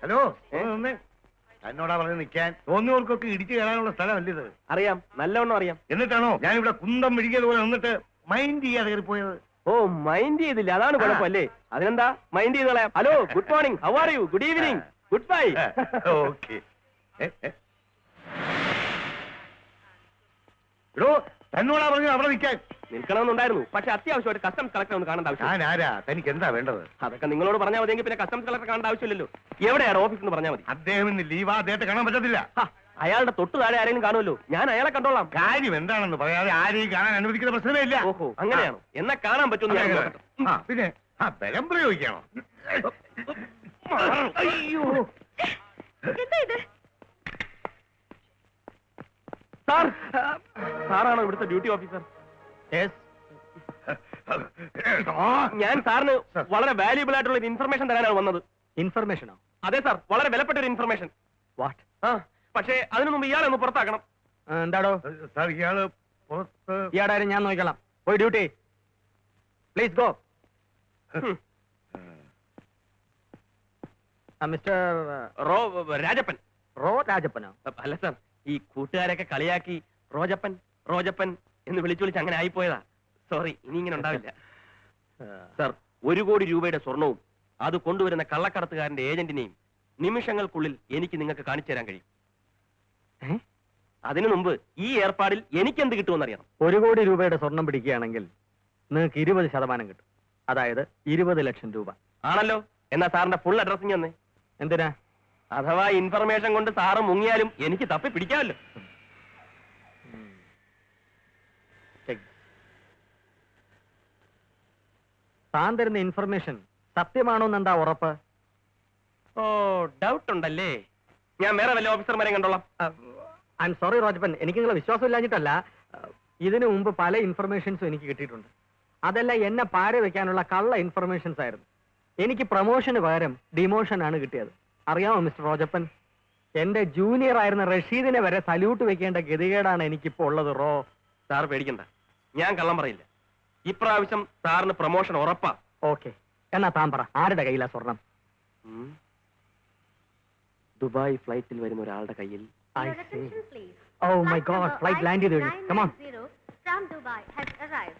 Hello എന്നോടാ പറഞ്ഞ് നിൽക്കാൻ തോന്നിയവർക്കൊക്കെ ഇടിച്ചു കയറാനുള്ള സ്ഥലമല്ല ഇത്. അറിയാം, നല്ലവണ്ണം അറിയാം. എന്നിട്ടാണോ ഞാനിവിടെ കുന്തം വിഴിക്കിയതുപോലെ നിന്നിട്ട് മൈൻഡ് ചെയ്യാതെ കയറിപ്പോയത്? ഓ, മൈൻഡ് ചെയ്തില്ല, അതാണ് കുഴപ്പമല്ലേ? അതിനെന്താ മൈൻഡ് ചെയ്ത് കളയാം. Hello, good morning, how are you, good evening, good bye. Okay. എടോ, തന്നോടാ പറഞ്ഞു അവിടെ നിൽക്കാൻ. നിൽക്കണമെന്നുണ്ടായിരുന്നു, പക്ഷെ അത്യാവശ്യമായിട്ട് കസ്റ്റംസ് കളക്ടർ ഒന്ന് കാണേണ്ട ആവശ്യം. ഞാൻ ആരാ? തനിക്ക് എന്താ വേണ്ടത്? അതൊക്കെ നിങ്ങളോട് പറഞ്ഞാൽ മതിയെങ്കിൽ പിന്നെ കസ്റ്റംസ് കളക്ടർ കാണേണ്ട ആവശ്യമില്ലല്ലോ. എവിടെയാണ് ഓഫീസ് എന്ന് പറഞ്ഞാൽ മതി. അദ്ദേഹം ഇന്ന് ലീവാ, അദ്ദേഹത്തെ കാണാൻ പറ്റത്തില്ല. അയാളുടെ തൊട്ട് താഴെ ആരെങ്കിലും കാണുമല്ലോ, ഞാൻ അയാളെ കണ്ടോളാം. കാര്യം എന്താണെന്ന് പറയാതെ ആരെയും കാണാൻ അനുവദിക്കുന്ന പ്രശ്നമേ ഇല്ല. ഓഹോ, അങ്ങനെയാണോ? എന്നാ കാണാൻ പറ്റുമെന്ന് പിന്നെ ബലം പ്രയോഗിക്കണോ? അയ്യോ, എന്താ ഇത്? സാർ, സാറാണോ ഇവിടുത്തെ ഡ്യൂട്ടി ഓഫീസർ? ഞാൻ സാറിന് വളരെ വാല്യൂബിൾ ആയിട്ടുള്ള ഒരു ഇൻഫർമേഷൻ തരാനാണ് വന്നത്. ഇൻഫർമേഷനോ? അതെ സാർ, വളരെ വിലപ്പെട്ട ഒരു ഇൻഫർമേഷൻ. വാട്ട്? പക്ഷേ അതിനു മുമ്പ് ഇയാളെ ഒന്ന് പുറത്താക്കണം. എന്താടോ സാർ, ഇയാള് പുറത്ത്. ഇയാളാരും ഞാൻ നോക്കിക്കോളാം. പോയി duty. Please go. Mister Rajappan. റോ രാജപ്പനോ? അല്ല സാർ, ഈ കൂട്ടുകാരൊക്കെ കളിയാക്കി റോജപ്പൻ റോജപ്പൻ എന്ന് വിളിച്ചു അങ്ങനെ ആയിപ്പോയതാ. സോറി, ഇനി ഇങ്ങനെ ഉണ്ടാവില്ല. സാർ, 1 കോടി രൂപയുടെ സ്വർണവും അത് കൊണ്ടുവരുന്ന കള്ളക്കടത്തുകാരന്റെ ഏജന്റിനെയും നിമിഷങ്ങൾക്കുള്ളിൽ എനിക്ക് നിങ്ങൾക്ക് കാണിച്ചു തരാൻ കഴിയും. അതിനു മുമ്പ് ഈ ഏർപ്പാടിൽ എനിക്ക് എന്ത് കിട്ടുമെന്നറിയണം. 1 കോടി രൂപയുടെ സ്വർണം പിടിക്കുകയാണെങ്കിൽ നിങ്ങൾക്ക് 20% കിട്ടും. അതായത് 20 ലക്ഷം രൂപ. ആണല്ലോ. എന്നാ സാറിന്റെ ഫുൾ അഡ്രസ്സിങ് തന്നെ. എന്തിനാ? അഥവാ ഇൻഫർമേഷൻ കൊണ്ട് സാറ് മുങ്ങിയാലും എനിക്ക് തപ്പി പിടിക്കാമല്ലോ. താൻ തരുന്ന ഇൻഫർമേഷൻ സത്യമാണോന്ന് എന്താ ഉറപ്പ്? ഓ, ഡൗട്ട് ഉണ്ടല്ലേ? ഞാൻ വേറെ വല്ല ഓഫീസർമാരെ കണ്ടോളാം. ഐ എം സോറി റോജപ്പൻ, എനിക്ക് നിങ്ങളെ വിശ്വാസം ഇല്ലാഞ്ഞിട്ടല്ല. ഇതിനു മുമ്പ് പല ഇൻഫർമേഷൻസും എനിക്ക് കിട്ടിയിട്ടുണ്ട്. അതെല്ലാം എന്നെ പാര വെക്കാനുള്ള കള്ള ഇൻഫർമേഷൻസ് ആയിരുന്നു. എനിക്ക് പ്രൊമോഷന് പകരം ഡിമോഷൻ ആണ് കിട്ടിയത്. അറിയാമോ മിസ്റ്റർ റോജപ്പൻ, എന്റെ ജൂനിയർ ആയിരുന്ന റഷീദിനെ വരെ സല്യൂട്ട് വെക്കേണ്ട ഗതികേടാണ് എനിക്കിപ്പോ ഉള്ളത്. റോ സാർ പേടിക്കണ്ട, ഞാൻ കള്ളം പറയില്ല. ഇപ്രാവശ്യം സാറിന് പ്രൊമോഷൻ ഉറപ്പാ. ഓക്കെ, എന്നാ താൻ പറ, ആരുടെ കയ്യിലാ സ്വർണം? ദുബായ് ഫ്ലൈറ്റിൽ വരുന്ന ഒരാളുടെ കയ്യിൽ. Your attention, please. Oh my Flight God, number flight land ചെയ്തു കഴിഞ്ഞു. Come on. 990 from Dubai has arrived.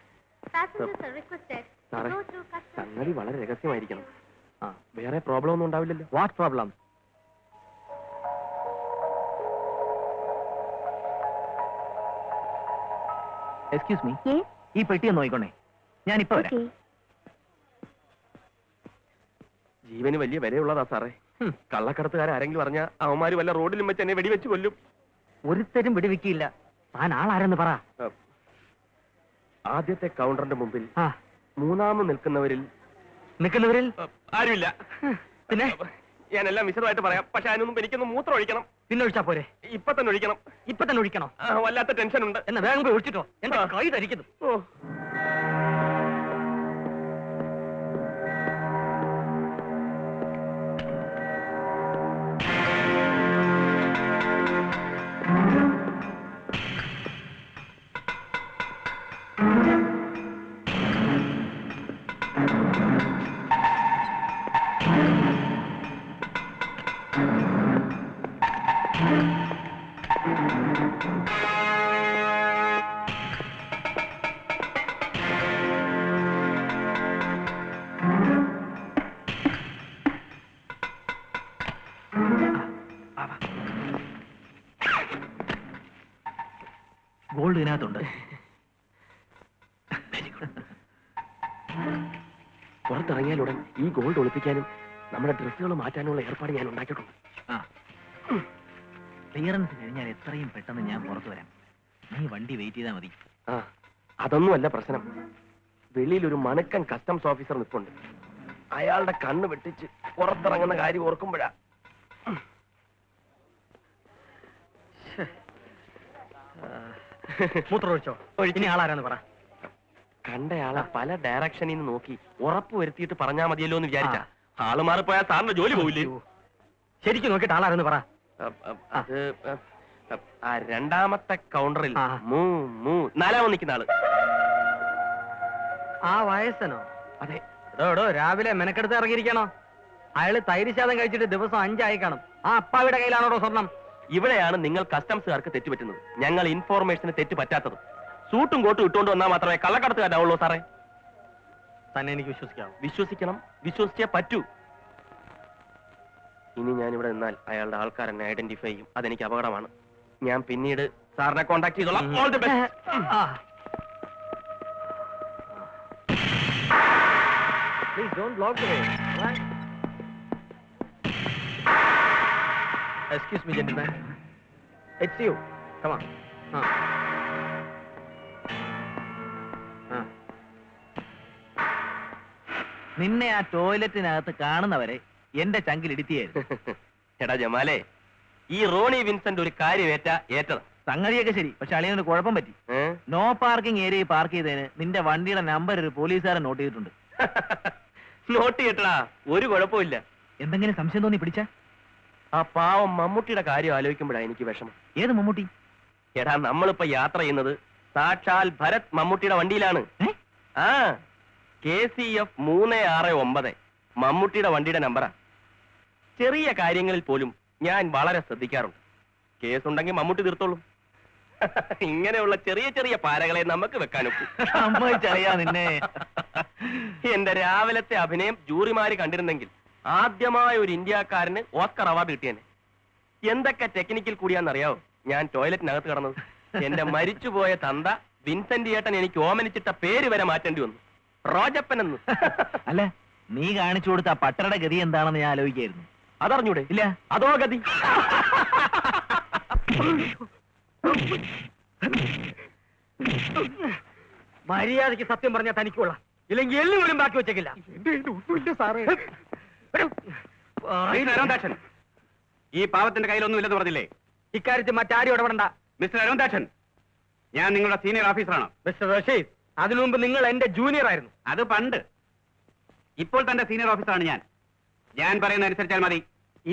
Passengers are requested to സാറേ, go through customs. സംഗതി വളരെ രഹസ്യമായിരിക്കണം. വേറെ പ്രോബ്ലം ഒന്നും ഉണ്ടാവില്ലല്ലോ? What problem? എക്സ്ക്യൂസ് മീ, ഈ പെട്ടി ഒന്ന് നോക്കിക്കോണേ, ഞാനിപ്പോ വരാം. ജീവന് വലിയ വിലയുള്ളതാ സാറേ. കള്ളക്കടത്തുകാരെങ്കിലും അറിഞ്ഞാ അവന്മാര് വല്ല റോഡിലും വെച്ച് എന്നെ വെടിവെച്ച് കൊല്ലും. ഒരുത്തരും വിടുവിക്കില്ല. താൻ ആളാരെന്ന് പറ. ആദ്യത്തെ കൗണ്ടറിന്റെ മുമ്പിൽ മൂന്നാമത് നിൽക്കുന്നവരിൽ ആരുമില്ല. പിന്നെ ഞാനെല്ലാം വിശദമായിട്ട് പറയാം. പക്ഷെ അതിനു മുമ്പ് എനിക്കൊന്ന് മൂത്രം ഒഴിക്കണം. പിന്നെ ഒഴിച്ചാ പോരെ? ഇപ്പൊ തന്നെ ഒഴിക്കണം. ഇപ്പൊ തന്നെ ഒഴിക്കണോ? വല്ലാത്ത ടെൻഷൻ ഉണ്ട്. എന്നാ വേഗം പോയി ഒഴിച്ചിട്ടോ, എന്റെ കൈ ധരിക്കുന്നു. ഓ, ഗോൾഡ് ഇതിനകത്തുണ്ട്. പുറത്തിറങ്ങിയാലുടൻ ഈ ഗോൾഡ് ഒളിപ്പിക്കാനും നമ്മുടെ ഡ്രസ്സുകൾ മാറ്റാനുള്ള ഏർപ്പാട് ഞാൻ ഉണ്ടാക്കിയിട്ടുണ്ട്. ക്ലിയറൻസ് കഴിഞ്ഞാൽ എത്രയും പെട്ടെന്ന് ഞാൻ പുറത്തു വരാം. നീ വണ്ടി വെയിറ്റ് ചെയ്താൽ മതി. അതൊന്നുമല്ല പ്രശ്നം. വെളിയിൽ ഒരു മണക്കൻ കസ്റ്റംസ് ഓഫീസർ നിൽപ്പുണ്ട്. അയാളുടെ കണ്ണ് വെട്ടിച്ച് പുറത്തിറങ്ങുന്ന കാര്യം ഓർക്കുമ്പോഴാ. മൂത്രമൊഴിച്ചോ? ഇനി ആളാരാന്ന് പറ. കണ്ടയാളെ പല ഡയറക്ഷനിൽ നിന്ന് നോക്കി ഉറപ്പ് വരുത്തിയിട്ട് പറഞ്ഞാ മതിയല്ലോ എന്ന് വിചാരിച്ചാ. ആള് മാറിപ്പോയാൽ സാറിന്റെ ജോലി പോയില്ലേ? ശരിക്കും നോക്കിയിട്ട് ആളാരെന്ന് പറ. അത് രണ്ടാമത്തെ കൗണ്ടറിൽ നാലാമത് നിൽക്കുന്ന ആള്. ആ വയസ്സനോ? അതെ. എടോ രാവിലെ മെനക്കെടുത്ത് ഇറങ്ങിയിരിക്കണോ? അയാള് തൈരിശാദം കഴിച്ചിട്ട് ദിവസം 5 ആയി കാണും. ആ അപ്പാവിടെ കയ്യിലാണോ സ്വർണം? ഇവിടെയാണ് നിങ്ങൾ കസ്റ്റംസുകാർക്ക് തെറ്റുപറ്റുന്നത്. ഞങ്ങൾ ഇൻഫോർമേഷന് തെറ്റ് പറ്റാത്തത്. സൂട്ടും കോട്ടും ഇട്ടുകൊണ്ട് വന്നാൽ മാത്രമേ കള്ളക്കടത്തുകാരാവുള്ളൂ സാറേ. തന്നെ എനിക്ക് വിശ്വസിക്കാം. വിശ്വസിക്കണം, വിശ്വസിച്ചേ പറ്റൂ. ഇനി ഞാൻ ഇവിടെ നിന്നാൽ അയാളുടെ ആൾക്കാർ എന്നെ ഐഡന്റിഫൈ ചെയ്യും. അതെനിക്ക് അപകടമാണ്. ഞാൻ പിന്നീട് സാറിനെ കോൺടാക്ട് ചെയ്തോളാം. All the best. Please don't block the way. Right? Excuse me, gentlemen. It's you. Come on. നിന്നെ ആ ടോയ്ലറ്റിനകത്ത് കാണുന്നവരെ എന്റെ ചങ്കിൽ ഇടിത്തിയായിരുന്നു. എടാ ജമാലേ, ഈ റോണി വിൻസെന്റ് ഒരു കാര്യം ഏറ്റത്. സംഗതിയൊക്കെ ശരി, പക്ഷെ അളിയനൊരു കുഴപ്പം പറ്റി. നോ പാർക്കിംഗ് ഏരിയയിൽ പാർക്ക് ചെയ്തതിന് നിന്റെ വണ്ടിയുടെ നമ്പർ ഒരു പോലീസുകാരൻ നോട്ട് ചെയ്തിട്ടുണ്ട്. നോട്ട് ചെയ്യട്ടടാ, ഒരു കുഴപ്പമില്ല. എന്തെങ്കിലും സംശയം തോന്നി പിടിച്ച? ആ പാവം മമ്മൂട്ടിയുടെ കാര്യം ആലോചിക്കുമ്പോഴാണ് എനിക്ക് വിഷമം. ഏത് മമ്മൂട്ടി? എടാ, നമ്മളിപ്പോ യാത്ര ചെയ്യുന്നത് സാക്ഷാൽ ഭരത് മമ്മൂട്ടിയുടെ വണ്ടിയിലാണ്. ആ KCF 369 മമ്മൂട്ടിയുടെ വണ്ടിയുടെ നമ്പറാ. ചെറിയ കാര്യങ്ങളിൽ പോലും ഞാൻ വളരെ ശ്രദ്ധിക്കാറുണ്ട്. കേസ് ഉണ്ടെങ്കിൽ മമ്മൂട്ടി തീർത്തോളും. ഇങ്ങനെയുള്ള ചെറിയ ചെറിയ പാരകളെ നമുക്ക് വെക്കാനൊക്കും. അമ്മച്ചറിയാ നിന്നെ. എന്റെ രാവിലത്തെ അഭിനയം ജൂറിമാര് കണ്ടിരുന്നെങ്കിൽ ആദ്യമായ ഒരു ഇന്ത്യക്കാരന് ഓസ്കർ അവാർഡ് കിട്ടിയേനെ. എന്തൊക്കെ ടെക്നിക്കൽ കൂടിയാന്നറിയാവോ ഞാൻ ടോയ്ലറ്റിനകത്ത് കിടന്നത്. എന്റെ മരിച്ചുപോയ തന്ത വിൻസെന്റ് ഏട്ടൻ എനിക്ക് ഓമനിച്ചിട്ട പേര് വരെ മാറ്റേണ്ടി വന്നു. റോജപ്പൻ എന്ന്. അല്ല, നീ കാണിച്ചു കൊടുത്ത ആ പട്ടരുടെ ഗതി എന്താണെന്ന് ഞാൻ ആലോചിക്കായിരുന്നു. അതറിഞ്ഞൂടെ? ഇല്ല. അതോ ഗതി. മര്യാദയ്ക്ക് സത്യം പറഞ്ഞാൽ തനിക്കുള്ള, ഇല്ലെങ്കിൽ എല്ലുപോലും ബാക്കി വെച്ചേക്കില്ല. ഈ പാവത്തിന്റെ കയ്യിലൊന്നും ഇല്ലെന്ന് പറഞ്ഞില്ലേ? ഇക്കാര്യത്തിൽ മറ്റാരും ഇടപെടണ്ട. മിസ്റ്റർ അരുൺദാസൻ, ഞാൻ നിങ്ങളുടെ സീനിയർ ഓഫീസറാണ്. മിസ്റ്റർ റഷീദ്, അതിനു മുമ്പ് നിങ്ങൾ എന്റെ ജൂനിയർ ആയിരുന്നു. അത് പണ്ട്. ഇപ്പോൾ തന്റെ സീനിയർ ഓഫീസറാണ് ഞാൻ. ഞാൻ പറയുന്ന അനുസരിച്ചാൽ മതി.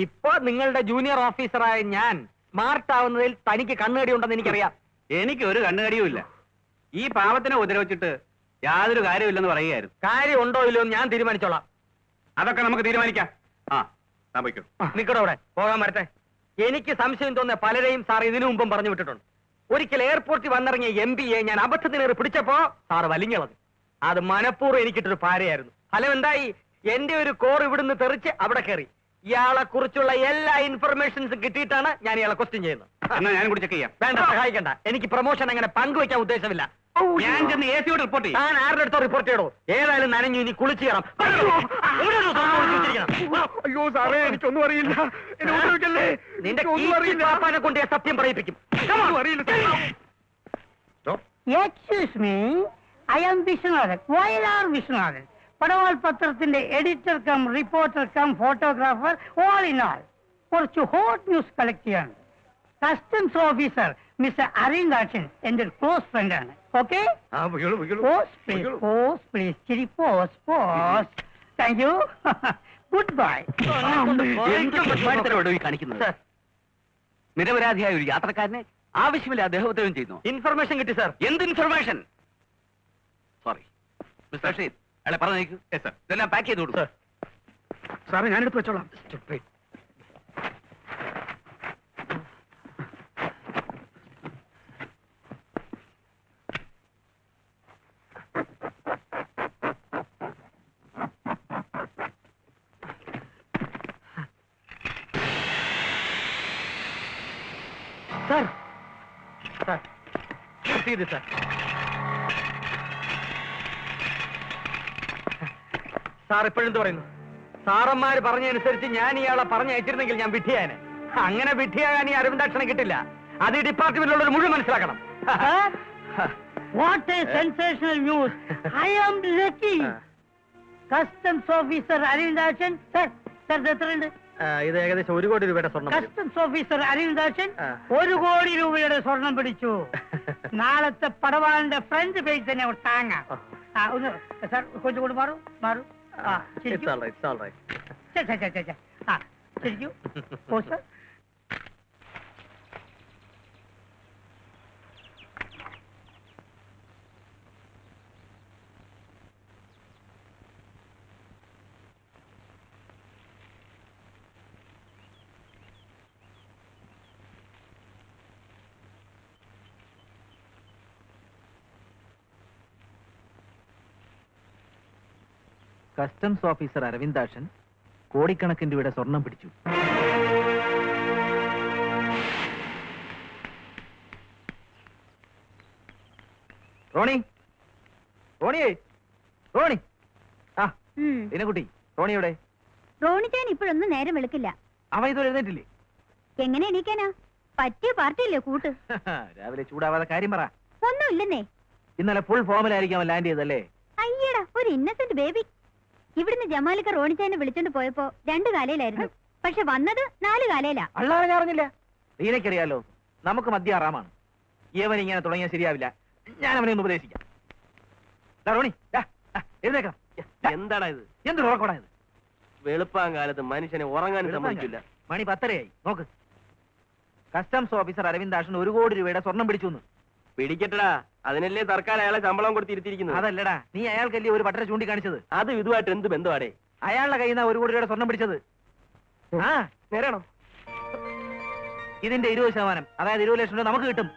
ഇപ്പൊ നിങ്ങളുടെ ജൂനിയർ ഓഫീസറായ ഞാൻ സ്മാർട്ട് ആവുന്നതിൽ തനിക്ക് കണ്ണുകടി ഉണ്ടെന്ന് എനിക്കറിയാം. എനിക്ക് ഒരു കണ്ണുകടിയുമില്ല. ഈ പാവത്തിനെ ഉപദ്രവിച്ചിട്ട് യാതൊരു കാര്യമില്ലെന്ന് പറയുകയായിരുന്നു. കാര്യം ഉണ്ടോ ഇല്ലയോ എന്ന് ഞാൻ തീരുമാനിച്ചോളാം. അതൊക്കെ നമുക്ക് തീരുമാനിക്കാം. ആ, സംഭവിക്കും. നിക്കടോ അവിടെ, പോകാൻ വരട്ടെ. എനിക്ക് സംശയം തോന്നിയ പലരെയും സാർ ഇതിനു മുമ്പും പറഞ്ഞു വിട്ടിട്ടുണ്ട്. ഒരിക്കൽ എയർപോർട്ടിൽ വന്നിറങ്ങിയ MBയെ ഞാൻ അബദ്ധത്തിനേറി പിടിച്ചപ്പോ സാറ് വലിഞ്ഞളഞ്ഞു. അത് മനഃപൂർവ്വം എനിക്കിട്ടൊരു പാരയായിരുന്നു. ഫലം എന്തായി? എന്റെ ഒരു കോർ ഇവിടുന്ന് തെറിച്ച് അവിടെ കയറി. ഇയാളെ കുറിച്ചുള്ള എല്ലാ ഇൻഫർമേഷൻസും കിട്ടിയിട്ടാണ് ഞാൻ ഇയാളെ ക്വസ്റ്റ്യൻ ചെയ്യുന്നത്. എന്നാ ഞാൻ കൂടി ചെക്ക് ചെയ്യാം. വേണ്ട, സഹായിക്കണ്ട. എനിക്ക് പ്രൊമോഷൻ അങ്ങനെ പങ്കുവയ്ക്കാൻ ഉദ്ദേശമില്ല. ഞാൻ ചെന്ന് AC-യോട് റിപ്പോർട്ട് ചെയ്യും. ഞാൻ ആരുടെ അടുത്തോ റിപ്പോർട്ട് ചെയ്യണോ? ഏതായാലും നനഞ്ഞു, ഇനി കുളിച്ചു കയറാം. അയ്യോ സാറേ, എനിക്കൊന്നും അറിയില്ല. നിന്റെ പാപ്പാനെ കൊണ്ട് ഞാൻ സത്യം പറയിപ്പിക്കും. Excuse me, I am Vishwanathan. YLR Vishwanathan. പടവാൾ പത്രത്തിന്റെ editor cum reporter cum photographer, all in all. കുറച്ച് ഹോട്ട് ന്യൂസ് കളക്ട് ചെയ്യാണ്. കസ്റ്റംസ് ഓഫീസർ മിസ്റ്റർ അരവിന്ദാക്ഷൻ എന്റെ ഒരു ക്ലോസ് ഫ്രണ്ട് ആണ്. Okay, pose please, pose please, ചിരി pose, pose. Thank you. Good bye. കാണിക്കുന്നത് നിരപരാധിയായ ഒരു യാത്രക്കാരനെ ആവശ്യമില്ല അദ്ദേഹോത്തരം ചെയ്യുന്നു. ഇൻഫർമേഷൻ കിട്ടി സാർ. എന്ത് ഇൻഫർമേഷൻ? സോറി മിസ്റ്റർ റഷീദ്, അയാളെ പറഞ്ഞു. ഇതെല്ലാം പാക്ക് ചെയ്ത് കൊടുക്കും. സാറേ, ഞാനെടുത്ത് വെച്ചോളാം. സാർ, സാർ, ഇത് സാർ. സാർ ഇപ്പോഴെന്ത് പറയുന്നു? സാറന്മാര് പറഞ്ഞതനുസരിച്ച് ഞാൻ ഇയാളെ പറഞ്ഞയച്ചിരുന്നെങ്കിൽ ഞാൻ വിഡ്ഢിയാനെ. അങ്ങനെ വിഡ്ഢിയാകാൻ ഈ അരവിന്ദാക്ഷനെ കിട്ടില്ല. അത് ഈ ഡിപ്പാർട്ട്മെന്റിലുള്ളവർ മുഴുവൻ മനസ്സിലാക്കണം. What a sensational news. I am lucky. Customs officer Aravindakshan. Sir, sir എത്രയുണ്ട്? ഇത് ഏകദേശം 1 കോടി രൂപയുടെ സ്വർണ്ണം. കസ്റ്റംസ് ഓഫീസർ അരവിന്ദാക്ഷൻ 1 കോടി രൂപയുടെ സ്വർണം പിടിച്ചു. നാളത്തെ പടവാളിന്റെ ഫ്രണ്ട് പേജ് തന്നെ താങ്ങാം. ഒന്ന് സാർ കൊഞ്ചു കൊണ്ട് മാറൂ, മാറൂ. It's all right, it's all right. ശരിക്കും ഓ സർ. കസ്റ്റംസ് ഓഫീസർ അരവിന്ദാക്ഷൻ കോടിക്കണക്കിന് രൂപയുടെ സ്വർണം പിടിച്ചു. റോണി, റോണിയേ, റോണി. ആ ദിനകുട്ടി, റോണി എവിടെ? റോണിച്ചാൻ ഇപ്പോഴൊന്നും നേരം വെളുക്കില്ല. അവൻ ഇതുവരെ എഴുന്നേറ്റില്ലേ? എങ്ങനെ എണീക്കാനാ? പറ്റിയ പാർട്ടിയല്ലേ കൂട്ട്. രാവിലെ ചൂടാവാതെ കാര്യം പറ. ഒന്നുമില്ലെന്നേ. ഇന്നലെ ഫുൾ ഫോമിലായിരിക്കും അവൻ ലാൻഡ് ചെയ്തല്ലേ? അയ്യടാ, ഒരു ഇന്നസെന്റ് ബേബി. ഇവിടുന്ന് ജമാലിക്ക റോണിച്ചാനെ വിളിച്ചോണ്ട് പോയപ്പോ 2 കാലയിലായിരുന്നു. പക്ഷെ വന്നത് 4 കാലയിലാ. അള്ളാഹ് ഞാൻ അറിഞ്ഞില്ല. നീനക്കറിയാലോ, നമുക്ക് മദ്യ ആറാമാണ്. ഇവൻ ഇങ്ങനെ തുടങ്ങിയാൽ ശരിയാവില്ല. ഞാൻ അവനെ ഒന്ന് ഉപദേശിക്കാം. ദാ റോണി, ദാ, ദാ, എഴുന്നേക്കണം. ദാ, എന്താടാ ഇത്? എന്തൊരു ഉറക്കോടാ ഇത്? വെളുപ്പാൻ കാലത്ത് മനുഷ്യനെ ഉറങ്ങാനും സമ്മതിക്കില്ല. മണി 10:30 നോക്ക്. കസ്റ്റംസ് ഓഫീസർ അരവിന്ദാക്ഷൻ 1 കോടി രൂപയുടെ സ്വർണം പിടിച്ചു. പിടിക്കട്ടടാ, അതിനല്ലേ സർക്കാർ അയാളെ ശമ്പളം കൊടുത്തിരുത്തിയിരിക്കുന്നത്. അതല്ലടാ, നീ അയാൾക്കല്ലേ ഒരു പട്ടര ചൂണ്ടിക്കാണിച്ചത്? അത് ഇതുമായിട്ട് എന്ത് ബന്ധമാടേ? അയാളുടെ കയ്യിൽ നിന്ന് 1 കോടി രൂപയുടെ സ്വർണം പിടിച്ചത്. ആ നേരാണോ? ഇതിന്റെ 20%, അതായത് 20 ലക്ഷം രൂപ നമുക്ക് കിട്ടും.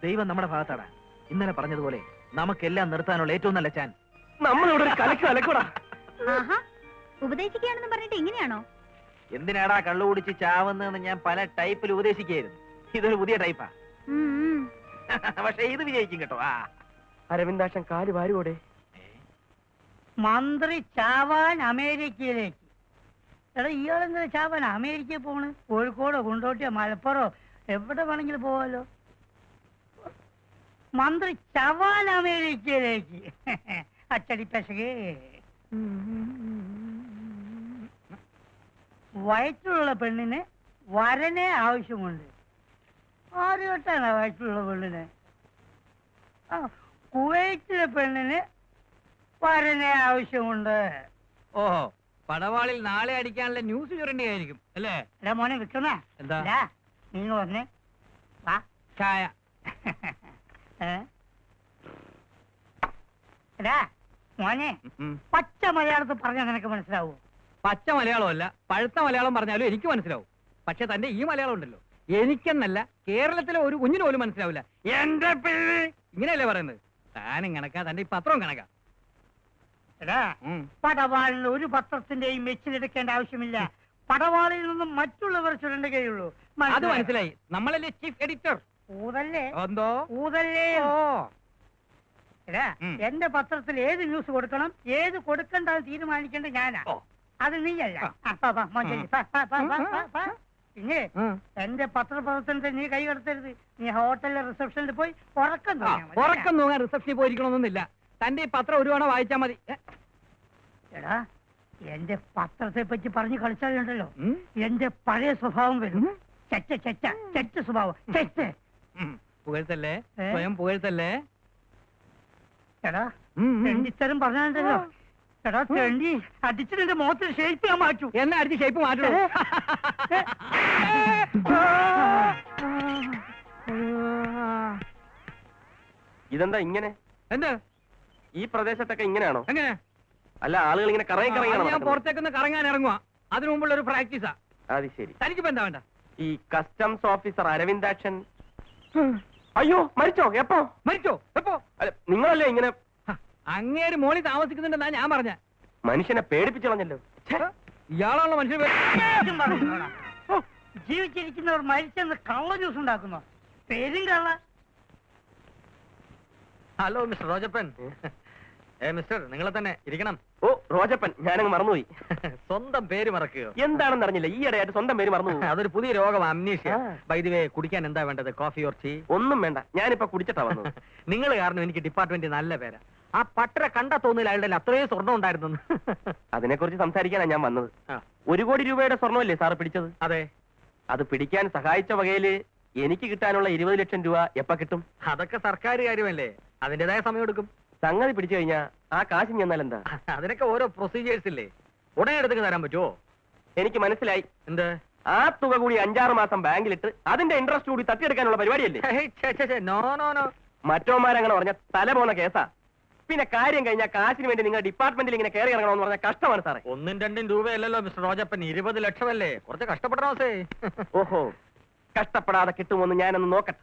ദൈവം നമ്മുടെ ഭാഗത്താടാ. ഇന്നലെ പറഞ്ഞതുപോലെ നമുക്കെല്ലാം നിർത്താനുള്ള ഏറ്റവും നല്ല ചാൻസ്. നമ്മളിവിടെ ഒരു കലക്ക് കലക്കൂടാ. ആഹാ, ഉപദേശിക്കുകയാണെന്ന് പറഞ്ഞിട്ട് ഇങ്ങനെയാണോ? എന്തിനാടാ കള്ളു കുടിച്ച് ചാവുന്നതെന്ന് ഞാൻ പല ടൈപ്പിൽ ഉപദേശിക്കായിരുന്നു. ഇതൊരു പുതിയ ടൈപ്പാ. പക്ഷെ ഇത് വിജയിക്കും കേട്ടോ. ആ അരവിന്ദാക്ഷൻ കാല് വാരുവോടെ. മന്ത്രി ചാവാൻ അമേരിക്കയിലേക്ക്. എടാ, ഇയാളെന്താ ചാവാൻ അമേരിക്കയിൽ പോണ്? കോഴിക്കോടോ കൊണ്ടോട്ടിയോ മലപ്പുറോ എവിടെ വേണമെങ്കിലും പോവാലോ. മന്ത്രി ചവാൻ അമേരിക്കയിലേക്ക്. അച്ചടി പെശകേ. വയറ്റിലുള്ള പെണ്ണിന് വരനെ ആവശ്യമുണ്ട്. ആര് കേട്ടാണ് വയറ്റിലുള്ള പെണ്ണിന്? ആ, കുവൈറ്റിലെ പെണ്ണിന് വരനെ ആവശ്യമുണ്ട്. ഓഹോ, പടവാളിൽ നാളെ അടിക്കാനുള്ള ന്യൂസ് ചുരണ്ടിയായിരിക്കും അല്ലേ? എടാ മോനെ വിൽക്കുന്ന എന്താ? നീങ്ങ വന്നേ വാ. ചായ. ഏ? എടാ മോനെ, പച്ച മലയാളത്തിൽ പറഞ്ഞാൽ നിനക്ക് മനസ്സിലാവൂ? പച്ച മലയാളമല്ല, പഴുത്ത മലയാളം പറഞ്ഞാലും എനിക്ക് മനസ്സിലാവും. പക്ഷെ തന്റെ ഈ മലയാളം ഉണ്ടല്ലോ, എനിക്കെന്നല്ല കേരളത്തിലെ ഒരു കുഞ്ഞിന് പോലും മനസ്സിലാവില്ല. എന്റെ പേര് ഇങ്ങനെയല്ലേ പറയുന്നത്? താനും കണക്കാ, തന്റെ ഈ പത്രവും കണക്കാ. എടാ, പടവാളിന് ഒരു പത്രത്തിന്റെയും മെച്ചിലെടുക്കേണ്ട ആവശ്യമില്ല. പടവാളിൽ നിന്നും മറ്റുള്ളവർ ചുരണ്ടുകയുള്ളൂ. അത് മനസ്സിലായി. നമ്മളല്ലേ ചീഫ് എഡിറ്റർ? ഊതല്ലേ എന്തോ ഊതല്ലേ. എടാ, എന്റെ പത്രത്തിൽ ഏത് ന്യൂസ് കൊടുക്കണം, ഏത് കൊടുക്കണ്ട തീരുമാനിക്കേണ്ട ഞാനാ. അത് നീയല്ല. പിന്നെ എന്റെ പത്രപ്രവർത്തനത്തെ നീ കൈകടത്തരുത്. നീ ഹോട്ടലിലെ റിസപ്ഷനിൽ പോയി ഉറക്കം തൂങ്ങാൻ റിസപ്ഷനിൽ പോയിരിക്കണമെന്നൊന്നുമില്ല. തന്റെ ഈ പത്രം ഒരു തവണ വായിച്ചാൽ മതി. എടാ, എന്റെ പത്രത്തെ പറ്റി പറഞ്ഞു കളിച്ചാലുണ്ടല്ലോ എന്റെ പഴയ സ്വഭാവം വരും. ചെറ്റ ചെറ്റ ചെറ്റ സ്വഭാവം. ചെറ്റ് പുകഴ്ത്തല്ലേ, സ്വയം പുകഴ്ത്തല്ലേ. എടാ, തെണ്ടിത്തരം പറഞ്ഞാലുണ്ടല്ലോ. എടാ തെണ്ടി, അടിച്ചിട്ട് എന്റെ മുഖത്തിന് ഷേപ്പ് ഞാൻ മാറ്റൂ. എന്നെ അടിച്ച് ഷേപ്പ് മാറ്റണോ? ഇതെന്താ ഇങ്ങനെ? എന്ത് ഈ പ്രദേശത്തൊക്കെ ഇങ്ങനെയാണോ? എങ്ങനെ? അല്ല, ആളുകൾ ഇങ്ങനെ കറങ്ങി ഞാൻ കറങ്ങിയാണ്. പുറത്തേക്കൊന്ന് കറങ്ങാൻ ഇറങ്ങുക. അതിനു മുമ്പുള്ള ഒരു പ്രാക്ടീസാ. അത് ശരി. തനിക്കിപ്പോ എന്താ വേണ്ട? ഈ കസ്റ്റംസ് ഓഫീസർ അരവിന്ദാക്ഷൻ അയ്യോ മരിച്ചോ? എപ്പോ മരിച്ചോ? എപ്പോ? അല്ല, നിങ്ങളല്ലേ ഇങ്ങനെ അങ്ങേര് മോളിൽ താമസിക്കുന്നുണ്ടെന്നാ ഞാൻ പറഞ്ഞ. മനുഷ്യനെ പേടിപ്പിച്ചു കളഞ്ഞല്ലോ. ഇയാളാണല്ലോ മനുഷ്യൻ. ജീവിച്ചിരിക്കുന്നവർ മരിച്ചെന്ന് കള്ള ന്യൂസ് ഉണ്ടാക്കുന്നു. പേരും കള്ള. Hello mister റോജപ്പൻ. മിസ്റ്റർ, നിങ്ങളെ തന്നെ ഇരിക്കണം. ഓ റോജപ്പൻ, ഞാനങ്ങ് മറന്നുപോയി. സ്വന്തം പേര് മറക്കുകയോ? എന്താണെന്ന് അറിഞ്ഞില്ല, ഈയിടെയായിട്ട് സ്വന്തം പേര് മറന്നു. അതൊരു പുതിയ രോഗം, അമ്നീഷ്യ. ബൈ ദി വേ, കുടിക്കാൻ എന്താ വേണ്ടത്? Coffee or tea? ഒന്നും വേണ്ട, ഞാനിപ്പോ കുടിച്ചിട്ടാ വന്നത്. നിങ്ങൾ കാരണം എനിക്ക് ഡിപ്പാർട്ട്മെന്റ് നല്ല പേരാ. ആ പട്ടര കണ്ടാ തോന്നില്ല അയാളുടെ അത്രയും സ്വർണ്ണം ഉണ്ടായിരുന്നു. അതിനെക്കുറിച്ച് സംസാരിക്കാനാ ഞാൻ വന്നത്. 1 കോടി രൂപയുടെ സ്വർണ്ണമല്ലേ സാറ് പിടിച്ചത്? അതെ. അത് പിടിക്കാൻ സഹായിച്ച വകയില് എനിക്ക് കിട്ടാനുള്ള 20 ലക്ഷം രൂപ എപ്പ കിട്ടും? അതൊക്കെ സർക്കാർ കാര്യമല്ലേ, അതിന്റേതായ സമയം എടുക്കും. സംഗതി പിടിച്ചു കഴിഞ്ഞാ ആ കാശ് ചെന്നാൽ എന്താ? അതിനൊക്കെ ഓരോ പ്രൊസീജിയേഴ്സ് ഇല്ലേ, ഉടനെ എടുത്ത് തരാൻ പറ്റുമോ? എനിക്ക് മനസ്സിലായി. എന്ത്? ആ തുക കൂടി 5-6 മാസം ബാങ്കിലിട്ട് അതിന്റെ ഇൻട്രസ്റ്റ് കൂടി തട്ടിയെടുക്കാനുള്ള പരിപാടിയല്ലേ? No no no. മറ്റോമാരങ്ങനെ പറഞ്ഞ തല പോന്ന കേസാ. പിന്നെ കാര്യം കഴിഞ്ഞാൽ കാശിന് വേണ്ടി നിങ്ങൾ ഡിപ്പാർട്ട്മെന്റിൽ ഇങ്ങനെ കയറി ഇറങ്ങണമെന്ന് പറഞ്ഞ കഷ്ടമാണ് സാറേ. 1-2 രൂപയല്ലല്ലോ മിസ്റ്റർ റോജപ്പൻ, 20 ലക്ഷമല്ലേ. കുറച്ച് കഷ്ടപ്പെടണോസേ. ഓഹോ, കഷ്ടപ്പെടാതെ കിട്ടുമോന്ന് ഞാനൊന്ന് നോക്കട്ടെ.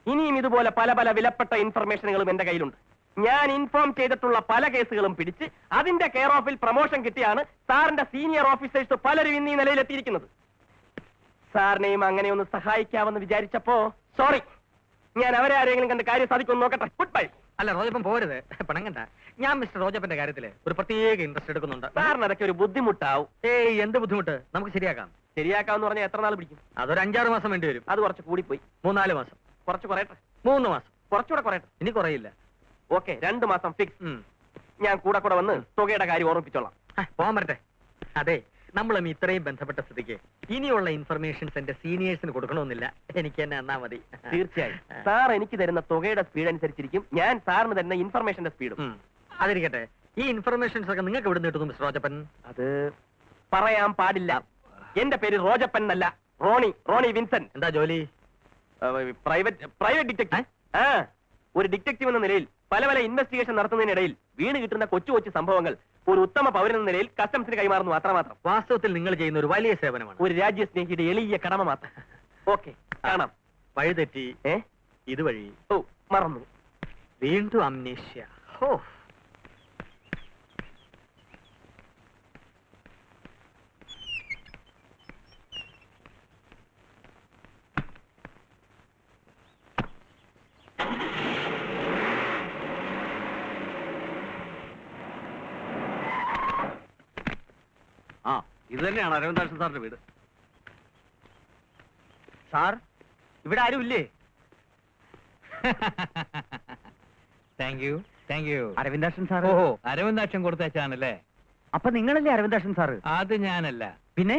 ഇനിയും ഇതുപോലെ പല പല വിലപ്പെട്ട ഇൻഫർമേഷനുകളും എന്റെ കയ്യിലുണ്ട്. ഞാൻ ഇൻഫോം ചെയ്തിട്ടുള്ള പല കേസുകളും പിടിച്ച് അതിന്റെ കെയർ ഓഫിൽ പ്രൊമോഷൻ കിട്ടിയാണ് സാറിന്റെ സീനിയർ ഓഫീസേഴ്സ് പലരും ഇന്ന് ഈ നിലയിലെത്തിയിരിക്കുന്നത്. സാറിനെയും അങ്ങനെ ഒന്ന് സഹായിക്കാമെന്ന് വിചാരിച്ചപ്പോ സോറി, ഞാൻ അവരെ ആരെങ്കിലും കണ്ട് കാര്യം സാധിക്കുമെന്ന് നോക്കട്ടെ. Good bye. അല്ല റോജപ്പൻ പോരുത്, പണങ്ങണ്ട. ഞാൻ മിസ്റ്റർ റോജപ്പന്റെ കാര്യത്തില് ഒരു പ്രത്യേക ഇൻട്രസ്റ്റ് എടുക്കുന്നുണ്ട്. സാറിന് അതൊക്കെ ഒരു ബുദ്ധിമുട്ടാവും. ഏയ് എന്ത് ബുദ്ധിമുട്ട്, നമുക്ക് ശരിയാക്കാം. ശരിയാക്കാമെന്ന് പറഞ്ഞാൽ എത്ര നാൾ പിടിക്കും? അതൊരു 5-6 മാസം വേണ്ടി വരും. അത് കുറച്ച് കൂടിപ്പോയി. 3-4 മാസം. കുറച്ച് കുറയട്ടെ. 3 മാസം. കുറച്ചുകൂടെ കുറയട്ടെ. ഇനി കുറയില്ല. ഓക്കെ, 2 മാസം ഫിക്സ്. ഉം. ഞാൻ കൂടെ വന്ന് തുകയുടെ കാര്യം ഓർമ്മിപ്പിച്ചോളാം. പോകാൻ പറ്റട്ടെ. അതെ, നമ്മളും ഇത്രയും ബന്ധപ്പെട്ട സ്ഥിതിക്ക് ഇനിയുള്ള ഇൻഫർമേഷൻസ് എന്റെ സീനിയേഴ്സിന് കൊടുക്കണമെന്നില്ല. എനിക്ക് തന്നെ എന്നാ മതി. തീർച്ചയായും സാർ എനിക്ക് തരുന്ന തുകയുടെ സ്പീഡ് അനുസരിച്ചിരിക്കും ഞാൻ സാറിന് തരുന്ന ഇൻഫർമേഷന്റെ സ്പീഡും. അതിരിക്കട്ടെ, ഈ ഇൻഫർമേഷൻസ് ഒക്കെ നിങ്ങൾക്ക് എവിടെ കിട്ടുന്നു മിസ്റ്റർ റോജപ്പൻ? അത് പറയാൻ പാടില്ല. എന്റെ പേര് റോജപ്പൻ എന്നല്ല, റോണി വിൻസെന്റ്. എന്താ ജോലി? Private detective. ഒരു ഡിറ്റക്റ്റീവ് എന്ന നിലയിൽ പല ഇൻവെസ്റ്റിഗേഷൻ നടത്തുന്നതിനിടയിൽ വീണ് കിട്ടുന്ന കൊച്ചു സംഭവങ്ങൾ ഒരു ഉത്തമ പൗരൻ എന്ന നിലയിൽ കസ്റ്റംസിന് കൈമാറുന്നു അത്രമാത്രം. വാസ്തവത്തിൽ നിങ്ങൾ ചെയ്യുന്ന ഒരു വലിയ സേവനമാണ്. ഒരു രാജ്യസ്നേഹിയുടെ എളിയ കടമ മാത്രം. ഓക്കെ, കാണാം. വഴിതെറ്റി ഇതുവഴി മറന്നു. വീണ്ടും അംനേഷ്യ. ഹോ, ആ, ഇത് തന്നെയാണ് അരവിന്ദാക്ഷൻ സാറിന്റെ വീട്. സാർ, ഇവിടെ ആരും ഇല്ലേ? Thank you. അരവിന്ദാക്ഷൻ സാർ. ഓഹോ, അരവിന്ദാക്ഷൻ കൊടുത്തയച്ചാണല്ലേ? അപ്പൊ നിങ്ങളല്ലേ അരവിന്ദാക്ഷൻ സാറ്? അത് ഞാനല്ല. പിന്നെ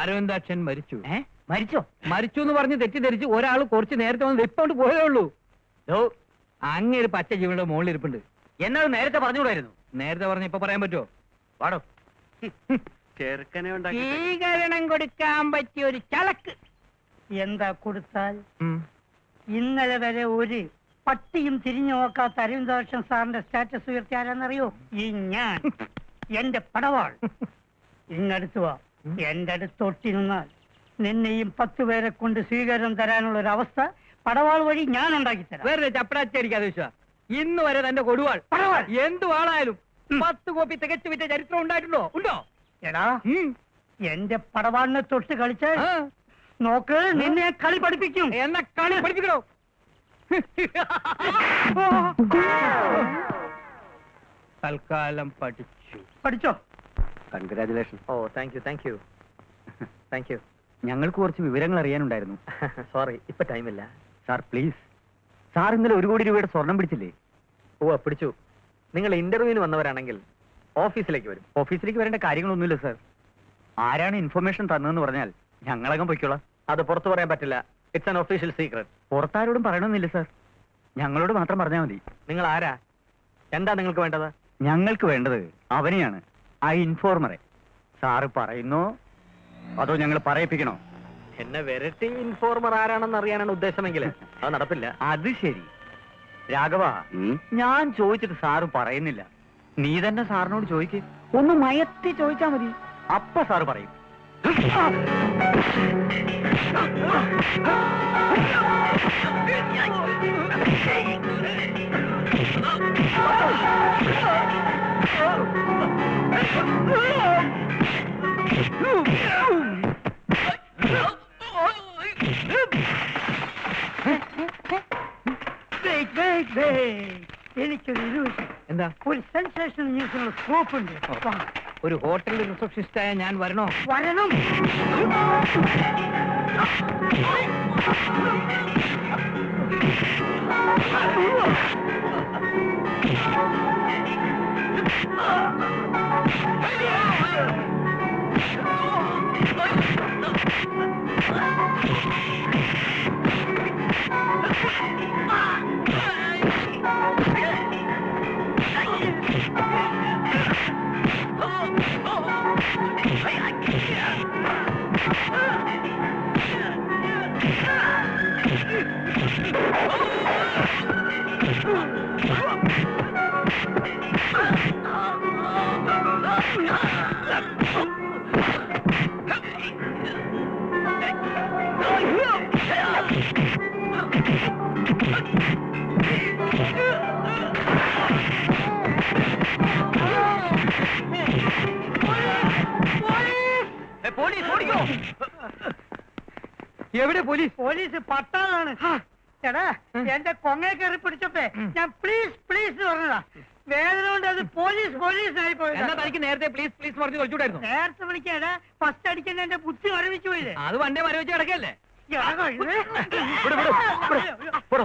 അരവിന്ദാക്ഷൻ മരിച്ചു. മരിച്ചോ? മരിച്ചു എന്ന് പറഞ്ഞ് തെറ്റിദ്ധരിച്ച് ഒരാൾ കുറച്ച് നേരത്തെ വന്ന് ഇപ്പോണ്ട് പോയേ ഉള്ളൂ. അങ്ങേര് പച്ച ജീവയുടെ മുകളിൽ ഇരിപ്പുണ്ട്. എന്നത് നേരത്തെ പറഞ്ഞുകൂടായിരുന്നു. നേരത്തെ പറഞ്ഞ ഇപ്പൊ പറയാൻ പറ്റുമോ? വാടോ. ചെറുക്കനെ ഉണ്ടാക്കി സ്വീകരണം കൊടുക്കാൻ പറ്റിയ ഒരു ചളക്ക് എന്താ കൊടുത്താൽ? ഇന്നലെ വരെ ഒരു പട്ടിയും തിരിഞ്ഞു നോക്കാത്ത അരവിന്ദാക്ഷൻ സാറിന്റെ സ്റ്റാറ്റസ് ഉയർത്തി ആരാന്നറിയോ? ഈ ഞാൻ. എന്റെ പടവാൾ. ഇങ്ങടുത്ത് വാ. എന്റെ അടുത്തൊട്ടി നിന്നാൽ നിന്നെയും 10 പേരെ കൊണ്ട് സ്വീകരണം തരാനുള്ള ഒരു അവസ്ഥ പടവാൾ വഴി ഞാൻ ഉണ്ടാക്കി തരാം. വേറെ ചപ്പടാച്ചടിക്കാതെ വിശ്വാ. ഇന്ന് വരെ തന്റെ കൊടുവാൾ പടവാൾ എന്തു ആളായാലും 10 കോപ്പി തികച്ചു വിറ്റ ചരിത്രം ഉണ്ടായിട്ടുണ്ടോ? ഉണ്ടോ? എടാ, എന്റെ പടവാളിനെ തൊട്ട് കളിച്ച് നോക്ക്, നിന്നെ ഞാൻ കളി പഠിപ്പിക്കും. എന്നെ കളി പഠിപ്പിക്കണോ? തൽക്കാലം പഠിച്ചോ? കൺഗ്രാചുലേഷൻ. Oh thank you. ഞങ്ങൾക്ക് കുറച്ച് വിവരങ്ങൾ അറിയാനുണ്ടായിരുന്നു. സോറി, ഇപ്പൊ ടൈമില്ല. Sir please. സാർ ഇന്നലെ 1 കോടി രൂപയുടെ സ്വർണം പിടിച്ചില്ലേ? ഓ, പിടിച്ചു. നിങ്ങൾ ഇന്റർവ്യൂവിന് വന്നവരാണെങ്കിൽ ഓഫീസിലേക്ക് വരും. ഓഫീസിലേക്ക് വരേണ്ട കാര്യങ്ങളൊന്നുമില്ല സാർ. ആരാണ് ഇൻഫർമേഷൻ തന്നതെന്ന് പറഞ്ഞാൽ ഞങ്ങളകം പൊയ്ക്കോളാം. അത് പുറത്തു പറയാൻ പറ്റില്ല. It's an official secret. പുറത്താരോടും പറയണമെന്നില്ല സാർ. ഞങ്ങളോട് മാത്രം പറഞ്ഞാൽ മതി. നിങ്ങൾ ആരാ? എന്താ നിങ്ങൾക്ക് വേണ്ടത്? ഞങ്ങൾക്ക് വേണ്ടത് അവനെയാണ്, ആ ഇൻഫോർമറെ. സാറ് പറയുന്നോ അതോ ഞങ്ങൾ പറയിപ്പിക്കണോ? എന്നെ വെരട്ടി ഇൻഫോർമർ ആരാണെന്ന് അറിയാനാണ് ഉദ്ദേശമെങ്കിൽ അത് നടപ്പില്ല. അത് ശരി. രാഘവ, ഞാൻ ചോദിച്ചിട്ട് സാറ് പറയുന്നില്ല. നീ തന്നെ സാറിനോട് ചോദിക്ക്. ഒന്ന് മയത്തി ചോദിച്ചാ മതി, അപ്പ സാറ് പറയും. എനിക്കൊരു illusion. എന്താ? ഒരു സെൻസേഷണൽ ന്യൂസിനുള്ള സ്കോപ്പ് ഉണ്ട്. വാ. ഒരു ഹോട്ടലിൽ റിസപ്ഷനിസ്റ്റായ ഞാൻ വരണോ? വരണം. പോലീസ് ഓടിക്കോ. എവിടെ പോലീസ്? പോലീസ് പട്ടാളാണ്. എടാ എന്റെ കൊങ്ങയെ കയറി പിടിച്ചപ്പേ ഞാൻ പ്ലീസ് പ്ലീസ് പറഞ്ഞതാ. വേദന കൊണ്ട് അത് പോലീസ് പോലീസ് ആയി പോയത്. എന്നാ തനിക്ക് നേരത്തെ പ്ലീസ് പ്ലീസ് പറഞ്ഞു കളിച്ചൂടായിരുന്നു. നേരത്തെ വിളിക്കാടാ ഫസ്റ്റ് അടിക്കുന്ന എന്റെ ബുദ്ധി മരവിച്ചു പോയില്ലേ. അത് വണ്ടേ മരവിച്ച് കിടക്കല്ലേ? എടാ, ഇത്. വിട്, വിട്, വിട്. വിടോ.